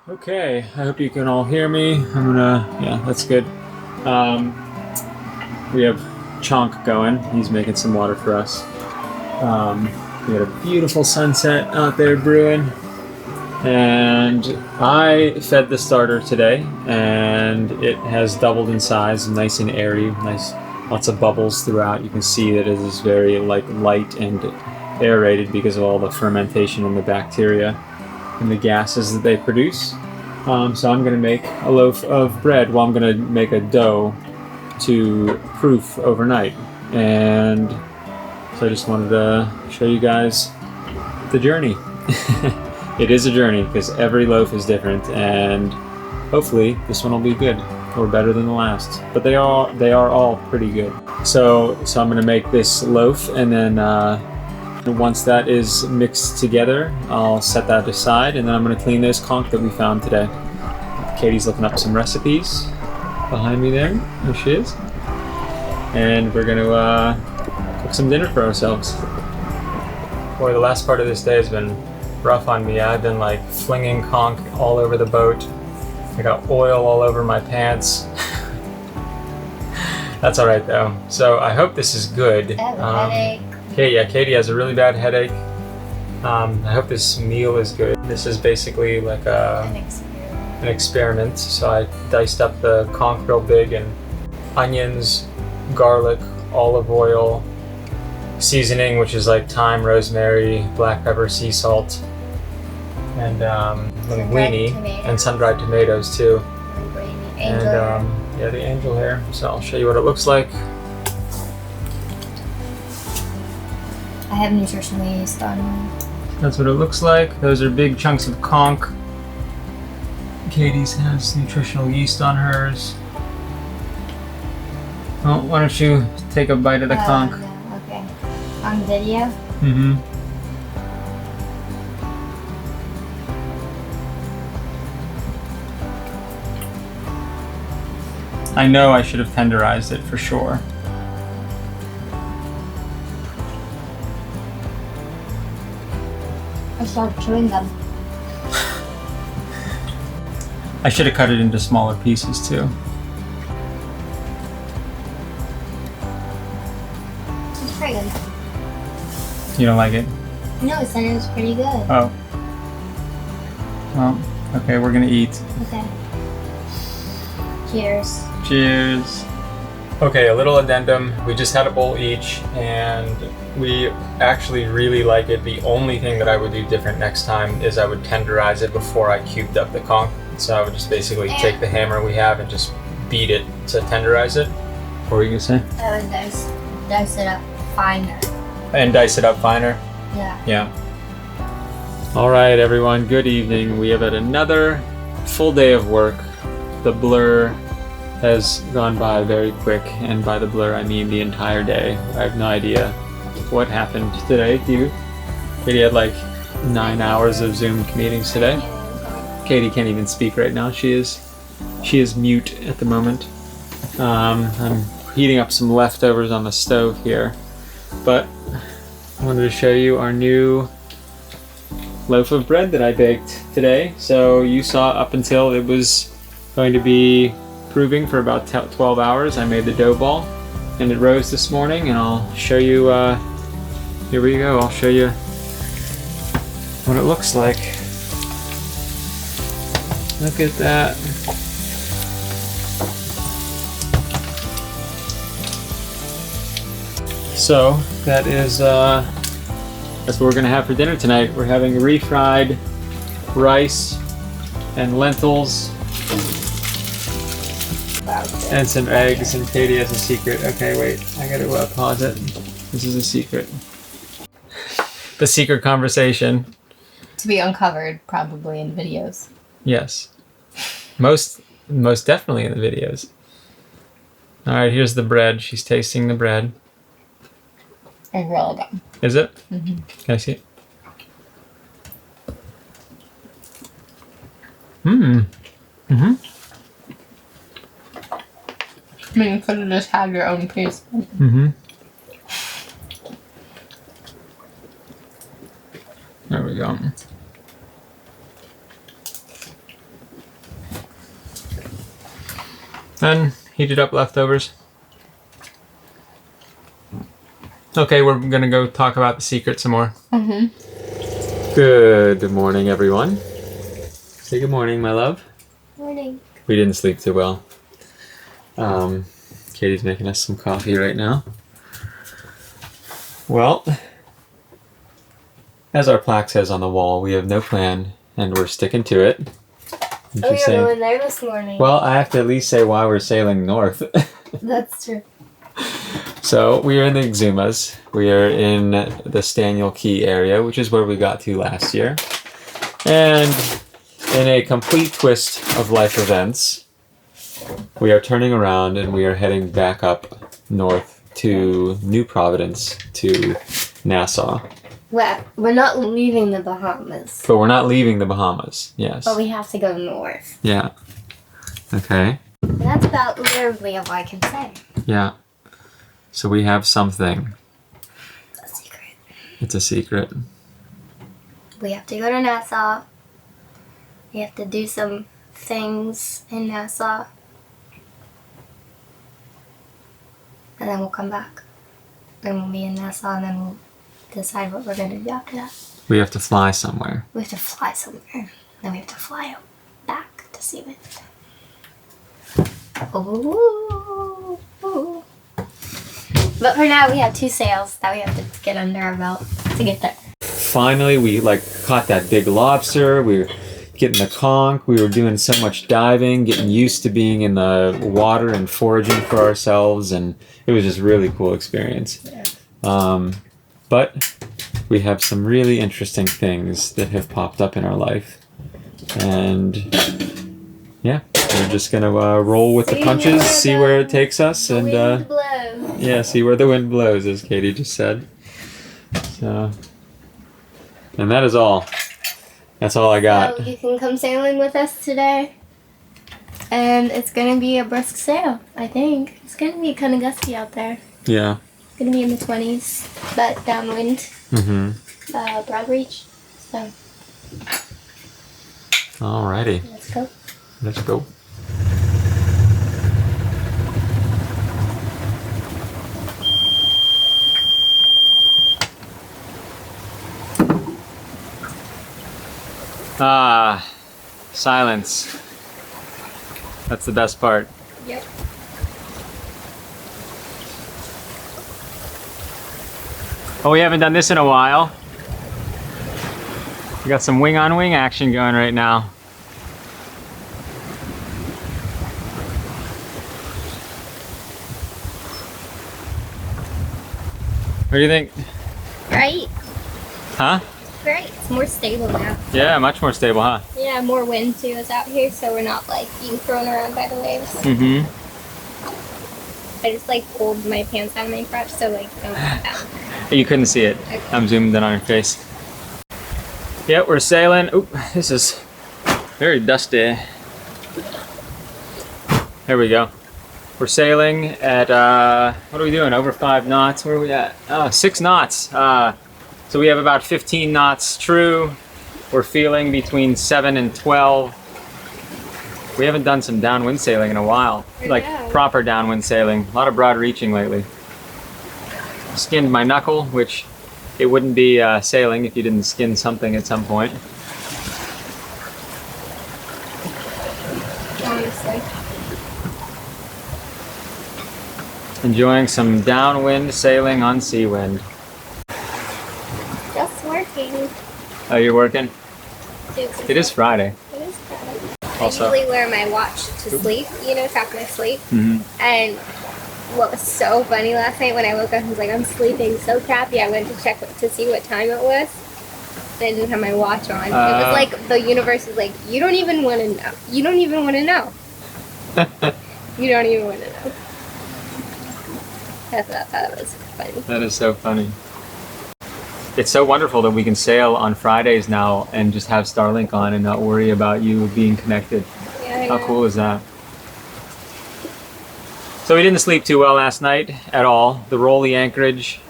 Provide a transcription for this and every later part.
Okay, I hope you can all hear me. Yeah, that's good. We have Chonk going. He's making some water for us. We had a beautiful sunset out there brewing. And I fed the starter today, and it has doubled in size, nice and airy, nice, lots of bubbles throughout. You can see that it is very light and aerated because of all the fermentation and the bacteria and the gases that they produce. So I'm going to make a loaf of bread. Well, I'm going to make a dough to proof overnight. And so I just wanted to show you guys the journey. It is a journey because every loaf is different, and hopefully this one will be good or better than the last. But they are all pretty good. So I'm going to make this loaf, and then once that is mixed together, I'll set that aside, and then I'm going to clean those conch that we found today. Katie's looking up some recipes behind me there. There she is. And we're going to cook some dinner for ourselves. Boy, the last part of this day has been rough on me. I've been like flinging conch all over the boat. I got oil all over my pants. That's all right though. So I hope this is good. I have a headache. Katie has a really bad headache. I hope this meal is good. This is basically like an experiment. So I diced up the conch real big, and onions, garlic, olive oil, seasoning, which is like thyme, rosemary, black pepper, sea salt, and linguine, and sun-dried tomatoes too. And yeah, the angel hair. So I'll show you what it looks like. I have nutritional yeast on mine. That's what it looks like. Those are big chunks of conch. Katie's has nutritional yeast on hers. Well, why don't you take a bite of the conch? No, okay. On video? Mm-hmm. I know I should have tenderized it for sure. I started chewing them. I should have cut it into smaller pieces too. It's pretty good. You don't like it? No, it said it was pretty good. Oh. Well, okay, we're gonna eat. Okay. Cheers. Cheers. Okay, a little addendum. We just had a bowl each, and we actually really like it. The only thing that I would do different next time is I would tenderize it before I cubed up the conch. So I would just basically take the hammer we have and just beat it to tenderize it. What were you gonna say? I would dice it up finer. And dice it up finer? Yeah. Yeah. All right, everyone, good evening. We have had another full day of work. The blur has gone by very quick, and by the blur I mean the entire day. I have no idea what happened today. Do you? Katie had like 9 hours of Zoom meetings today. Katie can't even speak right now. She is mute at the moment. I'm heating up some leftovers on the stove here, but I wanted to show you our new loaf of bread that I baked today. So you saw up until it was going to be proving for about 12 hours. I made the dough ball, and it rose this morning, and I'll show you, here we go, I'll show you what it looks like. Look at that. So that is, that's what we're gonna have for dinner tonight. We're having refried rice and lentils and some eggs, and Katie has a secret. Okay, wait, I gotta pause it. This is a secret. The secret conversation. To be uncovered, probably in videos. Yes. Most definitely in the videos. Alright, here's the bread. She's tasting the bread. It's really good. Is it? Mm-hmm. Can I see it? Mm-hmm. I mean, you could have just had your own piece. Mm-hmm. There we go. And heated up leftovers. Okay, we're gonna go talk about the secret some more. Mm-hmm. Good morning, everyone. Say good morning, my love. Morning. We didn't sleep too well. Katie's making us some coffee right now. Well, as our plaque says on the wall, we have no plan, and we're sticking to it. We were going there this morning. Well, I have to at least say why we're sailing north. That's true. So, we are in the Exumas. We are in the Staniel Key area, which is where we got to last year. And in a complete twist of life events, we are turning around and we are heading back up north to New Providence, to Nassau. Well, we're not leaving the Bahamas. But we're not leaving the Bahamas, yes. But we have to go north. Yeah. Okay. And that's about literally all I can say. Yeah. So we have something. It's a secret. It's a secret. We have to go to Nassau. We have to do some things in Nassau. And then we'll come back. Then we'll be in Nassau and then we'll decide what we're going to do after that. We have to fly somewhere. We have to fly somewhere. Then we have to fly back to Seawind. Ooh. But for now, we have 2 sails that we have to get under our belt to get there. Finally, we caught that big lobster. We were getting the conch. We were doing so much diving, getting used to being in the water and foraging for ourselves, and it was just a really cool experience. Yeah. But we have some really interesting things that have popped up in our life, and yeah, we're just gonna roll with the punches, see where it takes us, and yeah, see where the wind blows, as Katie just said. So, and that is all. That's all I got. So you can come sailing with us today, and it's gonna be a brisk sail. I think it's gonna be kind of gusty out there. Yeah. It's gonna be in the 20s, but downwind. Mm-hmm. Broad reach. So. Alrighty. Let's go. Let's go. Ah, silence. That's the best part. Yep. Oh, we haven't done this in a while. We got some wing-on-wing action going right now. What do you think? Right. Huh? Right. It's more stable now. Yeah, much more stable, huh? Yeah, more wind too is out here, so we're not being thrown around by the waves. Mm-hmm. I just pulled my pants out of my crotch, so don't go down. You couldn't see it. Okay. I'm zoomed in on your face. Yep, we're sailing. Oop, this is very dusty. There we go. We're sailing at, what are we doing? Over 5 knots. Where are we at? 6 knots. So we have about 15 knots true. We're feeling between 7 and 12. We haven't done some downwind sailing in a while. Proper downwind sailing. A lot of broad reaching lately. Skinned my knuckle, which it wouldn't be sailing if you didn't skin something at some point. Honestly. Enjoying some downwind sailing on Seawind. Just working. Oh, you're working? It is Friday. It is Friday. Also, I usually wear my watch to sleep, track my sleep. Mm-hmm. And what was so funny last night when I woke up, I was like, I'm sleeping so crappy. I went to check to see what time it was. And I didn't have my watch on. It was like the universe was like, you don't even want to know. You don't even want to know. You don't even want to know. I thought that was funny. That is so funny. It's so wonderful that we can sail on Fridays now and just have Starlink on and not worry about you being connected. Yeah, How cool is that? So we didn't sleep too well last night at all. The rolly anchorage,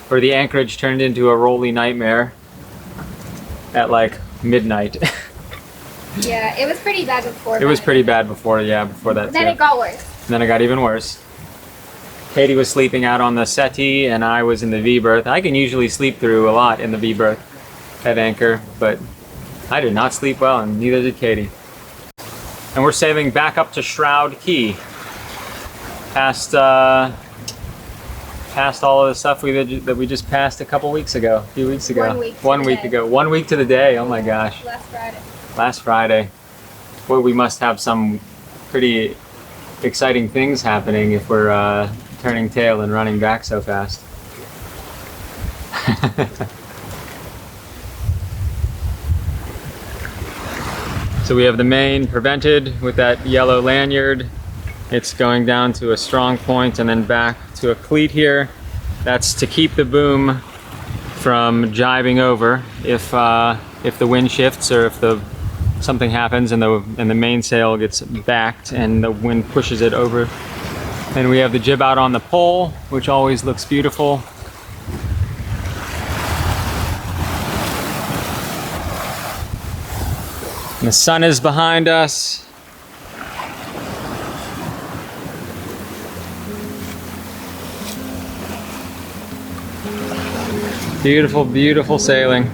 or the anchorage turned into a rolly nightmare at midnight. Yeah, it was pretty bad before. It was pretty bad before, before that Then too. it got worse. And then it got even worse. Katie was sleeping out on the settee and I was in the V berth. I can usually sleep through a lot in the V berth at anchor, but I did not sleep well and neither did Katie. And we're sailing back up to Shroud Key. Past all of the stuff that we just passed a few weeks ago. 1 week ago. 1 week to the day. Oh my gosh. Last Friday. Well, we must have some pretty exciting things happening if we're turning tail and running back so fast. So we have the main prevented with that yellow lanyard. It's going down to a strong point and then back to a cleat here. That's to keep the boom from jibing over if the wind shifts or if something happens and the mainsail gets backed and the wind pushes it over. And we have the jib out on the pole, which always looks beautiful. And the sun is behind us. Beautiful, beautiful sailing.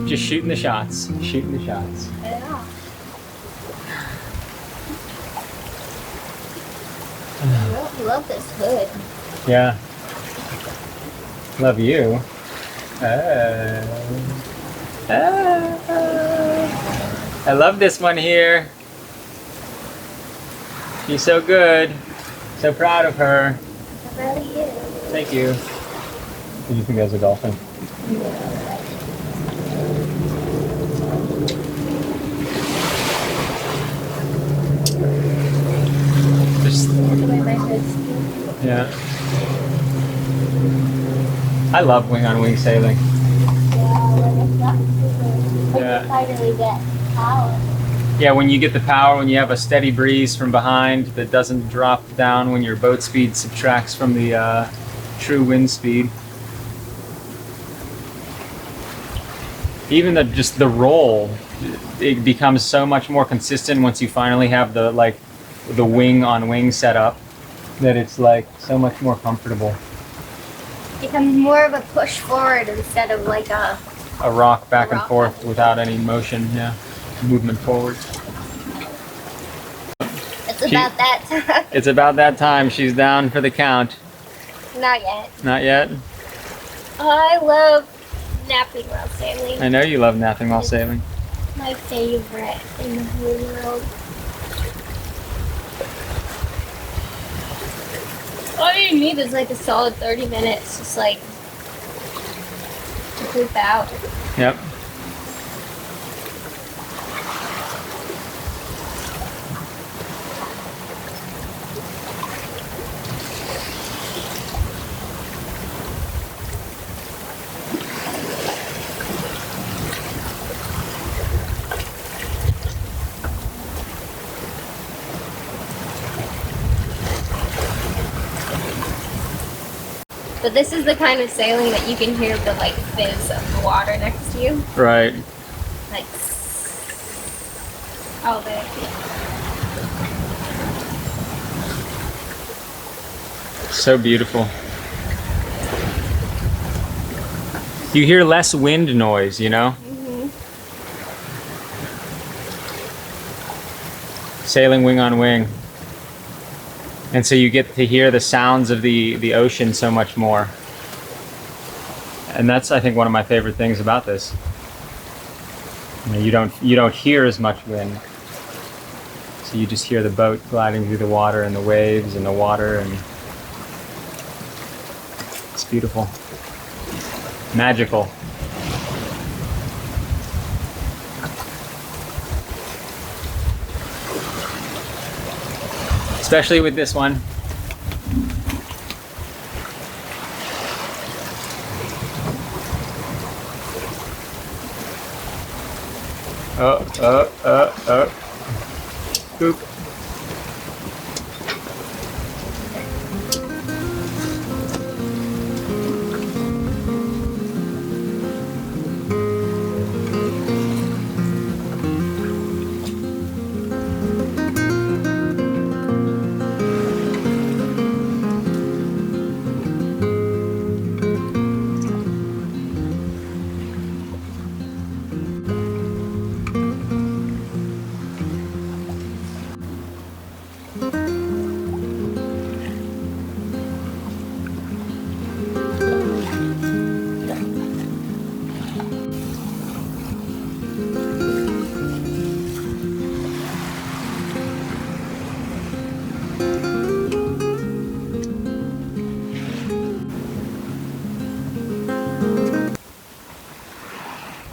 Just shooting the shots. Shooting the shots. Yeah. I love this hood. Yeah. Love you. I love this one here. She's so good. So proud of her. I really is. Thank you. Did you think that was a dolphin? Yeah. I love wing on wing sailing. Yeah. Finally get power. Yeah, when you get the power, when you have a steady breeze from behind that doesn't drop down when your boat speed subtracts from the true wind speed. Even just the roll, it becomes so much more consistent once you finally have the wing on wing set up, that it's like so much more comfortable. Becomes more of a push forward instead of like a rock back and forth without any motion, yeah, movement forward. It's about that time. It's about that time. She's down for the count. Not yet. Not yet? I love napping while sailing. I know you love napping while sailing. My favorite in the whole world. All you need is like a solid 30 minutes, just like to poop out. Yep. But this is the kind of sailing that you can hear the like fizz of the water next to you. Right. Like, oh, there. So beautiful. You hear less wind noise, you know? Mm-hmm. Sailing wing on wing. And so you get to hear the sounds of the ocean so much more. And that's, I think, one of my favorite things about this. You don't hear as much wind. So you just hear the boat gliding through the water and the waves and the water, and it's beautiful. Magical. Especially with this one. Boop.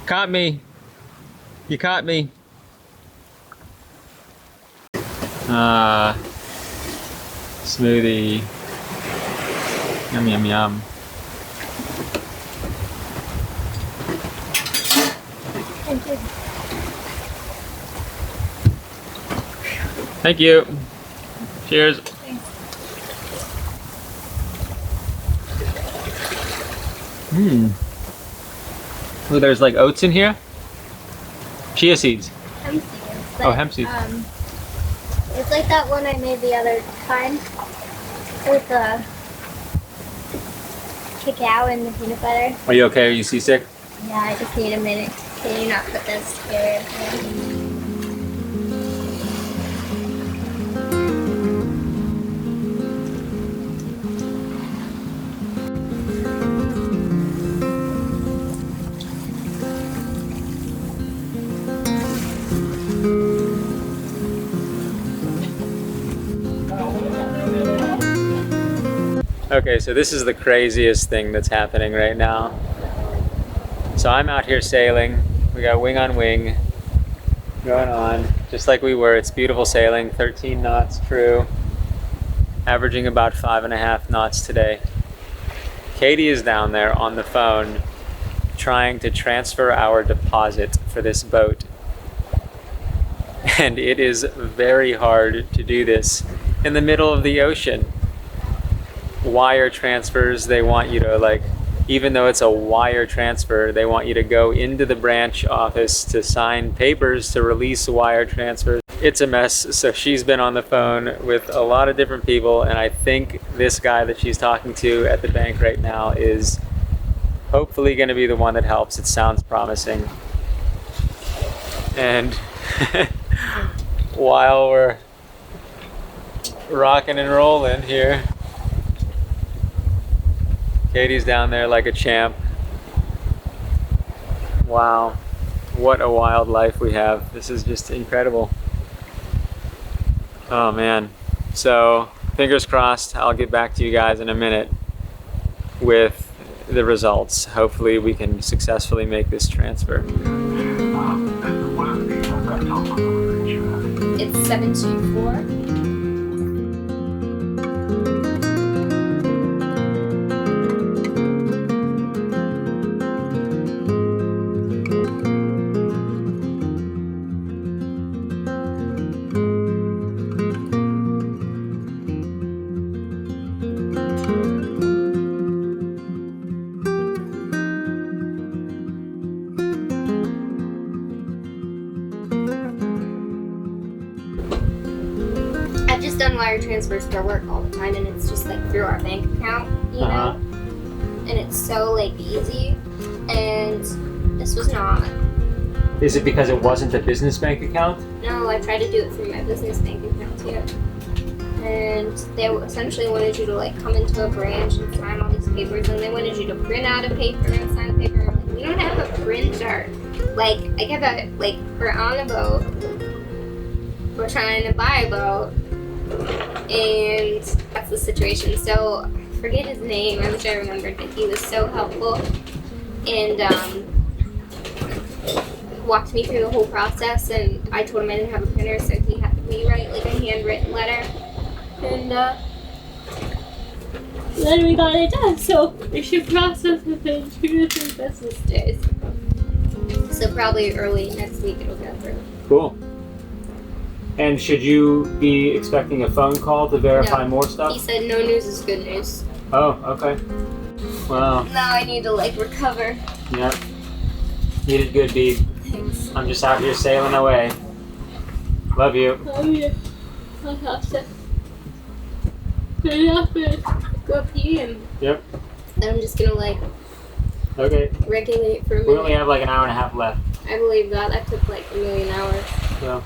Caught me. You caught me. Smoothie. Yum, yum, yum. Thank you. Thank you. Cheers. Thanks. Oh, there's like oats in here? Chia seeds. Hemp seeds. Oh, hemp seeds. It's like that one I made the other time with the cacao and the peanut butter. Are you okay? Are you seasick? Yeah, I just need a minute. Can you not put this here? Okay, so this is the craziest thing that's happening right now. So I'm out here sailing. We got wing on wing going on, just like we were. It's beautiful sailing, 13 knots true, averaging about 5.5 knots today. Katie is down there on the phone trying to transfer our deposit for this boat. And it is very hard to do this in the middle of the ocean. Wire transfers, they want you to, like, even though it's a wire transfer, they want you to go into the branch office to sign papers to release wire transfers. It's a mess. So she's been on the phone with a lot of different people, and I think this guy that she's talking to at the bank right now is hopefully going to be the one that helps. It sounds promising. And while we're rocking and rolling here, Katie's down there like a champ. Wow, what a wild life we have. This is just incredible. Oh man. So fingers crossed, I'll get back to you guys in a minute with the results. Hopefully we can successfully make this transfer. It's 724. I've just done wire transfers for work all the time, and it's just like through our bank account, you know? And it's so like easy, and this was not. Is it because it wasn't a business bank account? No, I tried to do it through my business bank account too. and they essentially wanted you to like come into a branch and sign all these papers, and they wanted you to print out a paper and sign the paper. Like, we don't have a printer. Like, I get that, like, we're on a boat, we're trying to buy a boat, and that's the situation. So, I forget his name, I wish I remembered, but he was so helpful, and walked me through the whole process, and I told him I didn't have a printer, so he had me write like a handwritten letter, and then we got it done. So it should process within 2 to 3 business days. So probably early next week it'll go through. Cool. And should you be expecting a phone call to verify more stuff? He said no news is good news. Oh, okay. Wow. Now I need to like recover. Yep. You did good, Dee. Thanks. I'm just out here sailing away. Love you. Love you. I have to. Go pee and Yep. then I'm just gonna like Okay. regulate for a minute. We only have like an hour and a half left. I believe that. That took like a million hours. So.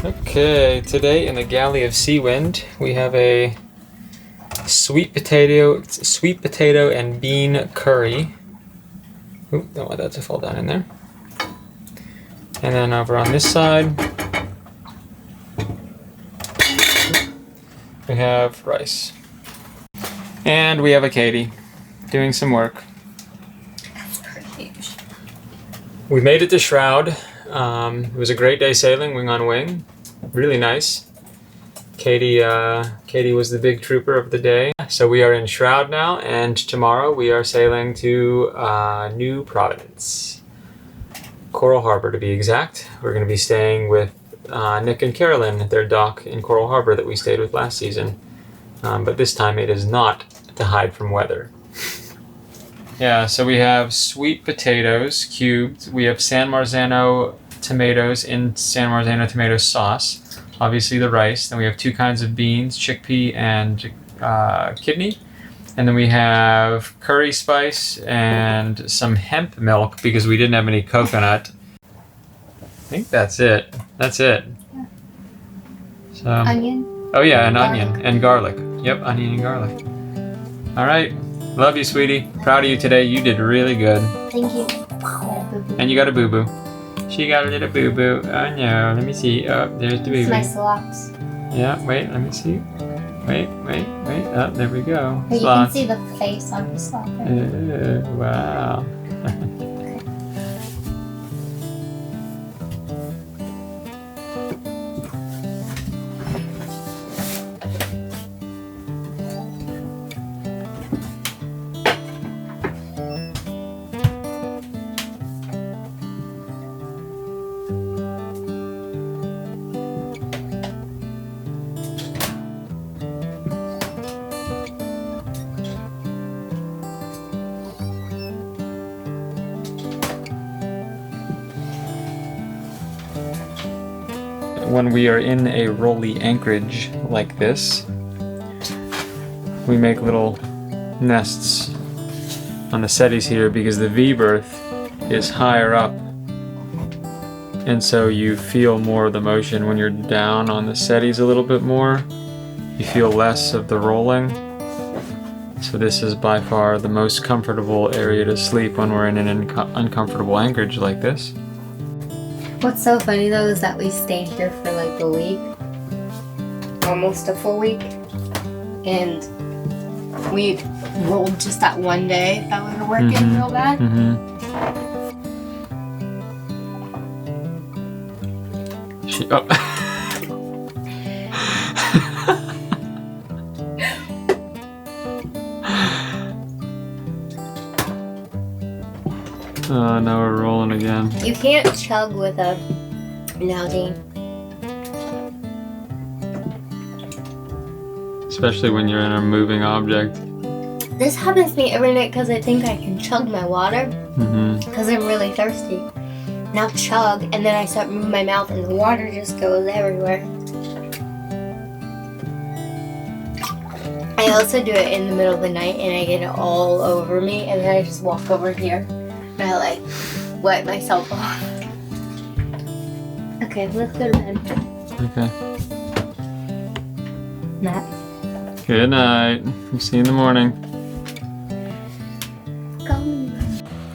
Okay, today in the galley of Seawind, we have a sweet potato and bean curry. Oop, don't want that to fall down in there. And then over on this side, we have rice. And we have a Katie doing some work. That's pretty huge. We made it to Shroud. It was a great day sailing, wing on wing. Really nice. Katie was the big trooper of the day. So we are in Shroud now, and tomorrow we are sailing to New Providence. Coral Harbor to be exact. We're going to be staying with Nick and Carolyn at their dock in Coral Harbor that we stayed with last season. But this time it is not to hide from weather. Yeah, so we have sweet potatoes cubed. We have San Marzano tomatoes in San Marzano tomato sauce. Obviously the rice. Then we have 2 kinds of beans, chickpea and kidney. And then we have curry spice and some hemp milk because we didn't have any coconut. I think that's it. That's it. Yeah. So, Onion? Oh yeah, and Garlic. onion and garlic. Yep, onion and garlic. All right. Love you, sweetie. Proud of you today. You did really good. Thank you. And you got a boo-boo. She got a little boo-boo. Oh no, let me see. Oh, there's the It's boo-boo. my slots. Yeah, wait, let me see. Wait. Oh, there we go. But you can Slots. see the face on the slot. Wow. when we are in a rolly anchorage like this, we make little nests on the settees here because the V-berth is higher up, and so you feel more of the motion when you're down on the settees a little bit more. You feel less of the rolling. So this is by far the most comfortable area to sleep when we're in an uncomfortable anchorage like this. What's so funny though is that we stayed here for like a week, almost a full week, and we rolled just that one day that we were working real bad. Now we're rolling again. You can't chug with a Naldine. Especially when you're in a moving object. This happens to me every night because I think I can chug my water because I'm really thirsty. Now chug, and then I start moving my mouth and the water just goes everywhere. I also do it in the middle of the night and I get it all over me, and then I just walk over here and I like wipe myself off. Okay, let's go to bed. Okay. Night. Good night. We'll see you in the morning.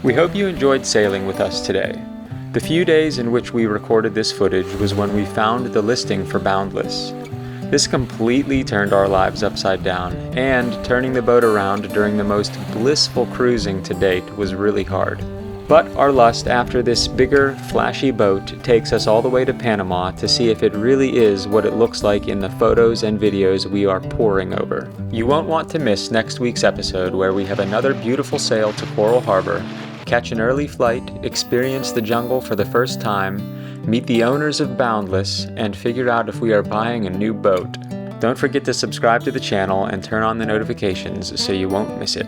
We hope you enjoyed sailing with us today. The few days in which we recorded this footage was when we found the listing for Boundless. This completely turned our lives upside down, and turning the boat around during the most blissful cruising to date was really hard. But our lust after this bigger, flashy boat takes us all the way to Panama to see if it really is what it looks like in the photos and videos we are poring over. You won't want to miss next week's episode, where we have another beautiful sail to Coral Harbor, catch an early flight, experience the jungle for the first time, meet the owners of Boundless, and figure out if we are buying a new boat. Don't forget to subscribe to the channel and turn on the notifications so you won't miss it.